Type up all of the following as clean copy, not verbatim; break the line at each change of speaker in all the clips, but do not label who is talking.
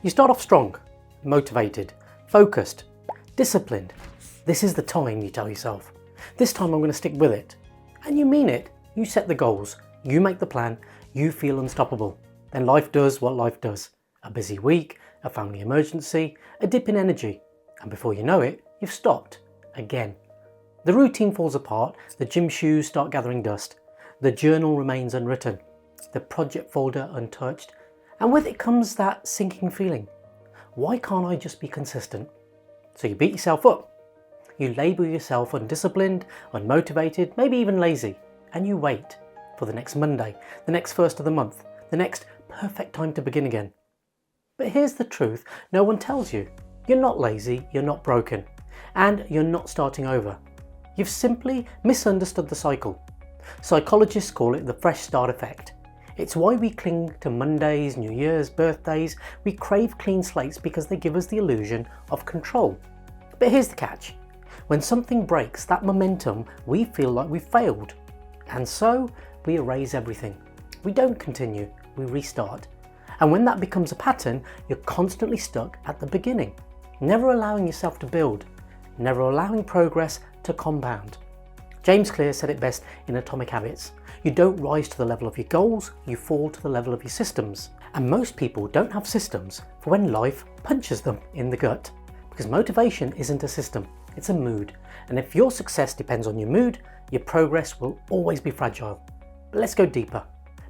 You start off strong, motivated, focused, disciplined. This is the time, you tell yourself. This time I'm going to stick with it. And you mean it. You set the goals, you make the plan, you feel unstoppable. Then life does what life does. A busy week, a family emergency, a dip in energy. And before you know it, you've stopped again. The routine falls apart, the gym shoes start gathering dust, the journal remains unwritten, the project folder untouched, and with it comes that sinking feeling. Why can't I just be consistent? So you beat yourself up. You label yourself undisciplined, unmotivated, maybe even lazy, and you wait for the next Monday, the next first of the month, the next perfect time to begin again. But here's the truth, no one tells you. You're not lazy, you're not broken, and you're not starting over. You've simply misunderstood the cycle. Psychologists call it the fresh start effect. It's why we cling to Mondays, New Year's, birthdays. We crave clean slates because they give us the illusion of control. But here's the catch. When something breaks that momentum, we feel like we've failed. And so we erase everything. We don't continue, we restart. And when that becomes a pattern, you're constantly stuck at the beginning, never allowing yourself to build, never allowing progress to compound. James Clear said it best in Atomic Habits. You don't rise to the level of your goals, you fall to the level of your systems. And most people don't have systems for when life punches them in the gut. Because motivation isn't a system, it's a mood. And if your success depends on your mood, your progress will always be fragile. But let's go deeper.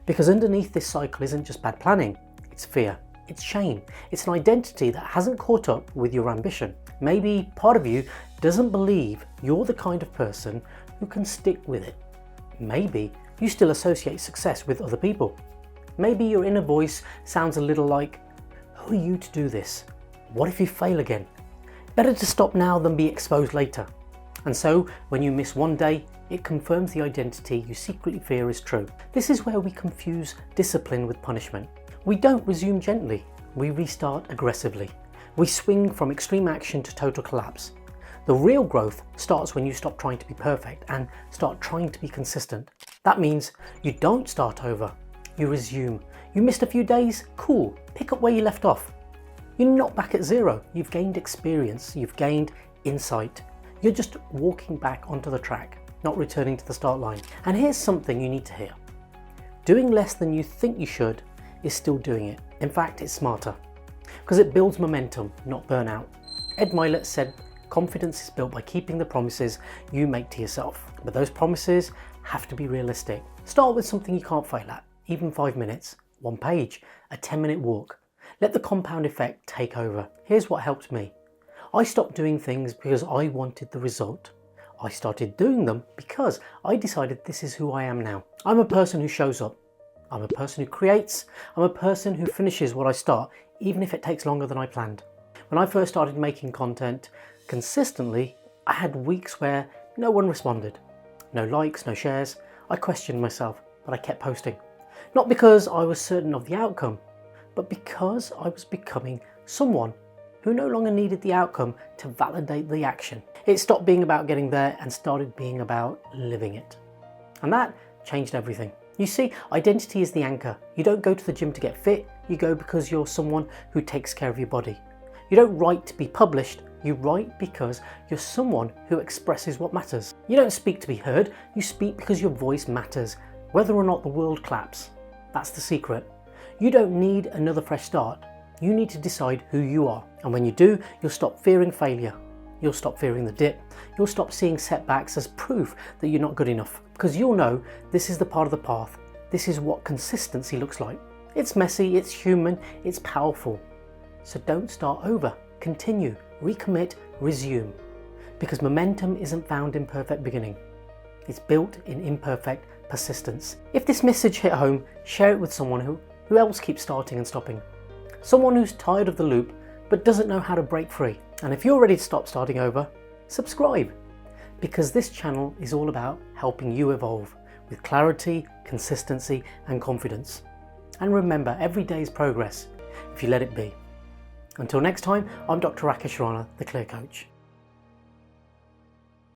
Because underneath this cycle isn't just bad planning, it's fear, it's shame, it's an identity that hasn't caught up with your ambition. Maybe part of you doesn't believe you're the kind of person who can stick with it. Maybe you still associate success with other people. Maybe your inner voice sounds a little like, who are you to do this? What if you fail again? Better to stop now than be exposed later. And so when you miss one day, it confirms the identity you secretly fear is true. This is where we confuse discipline with punishment. We don't resume gently, we restart aggressively. We swing from extreme action to total collapse. The real growth starts when you stop trying to be perfect and start trying to be consistent. That means you don't start over, you resume. You missed a few days? Cool, pick up where you left off. You're not back at zero, you've gained experience, you've gained insight. You're just walking back onto the track, not returning to the start line. And here's something you need to hear. Doing less than you think you should is still doing it. In fact, it's smarter. Because it builds momentum, not burnout. Ed Mylett said, confidence is built by keeping the promises you make to yourself. But those promises have to be realistic. Start with something you can't fail at, even 5 minutes, 1 page, a 10-minute walk. Let the compound effect take over. Here's what helped me. I stopped doing things because I wanted the result. I started doing them because I decided this is who I am now. I'm a person who shows up. I'm a person who creates. I'm a person who finishes what I start, even if it takes longer than I planned. When I first started making content consistently, I had weeks where no one responded. No likes, no shares. I questioned myself, but I kept posting. Not because I was certain of the outcome, but because I was becoming someone who no longer needed the outcome to validate the action. It stopped being about getting there and started being about living it. And that changed everything. You see, identity is the anchor. You don't go to the gym to get fit, you go because you're someone who takes care of your body. You don't write to be published, you write because you're someone who expresses what matters. You don't speak to be heard, you speak because your voice matters, whether or not the world claps. That's the secret. You don't need another fresh start. You need to decide who you are. And when you do, you'll stop fearing failure. You'll stop fearing the dip. You'll stop seeing setbacks as proof that you're not good enough. Because you'll know this is the part of the path. This is what consistency looks like. It's messy, it's human, it's powerful. So don't start over. Continue, recommit, resume. Because momentum isn't found in perfect beginning. It's built in imperfect persistence. If this message hit home, share it with someone who else keeps starting and stopping. Someone who's tired of the loop but doesn't know how to break free. And if you're ready to stop starting over, subscribe. Because this channel is all about helping you evolve with clarity, consistency and confidence. And remember, every day is progress if you let it be. Until next time, I'm Dr. Rakish Rana, the Clear Coach.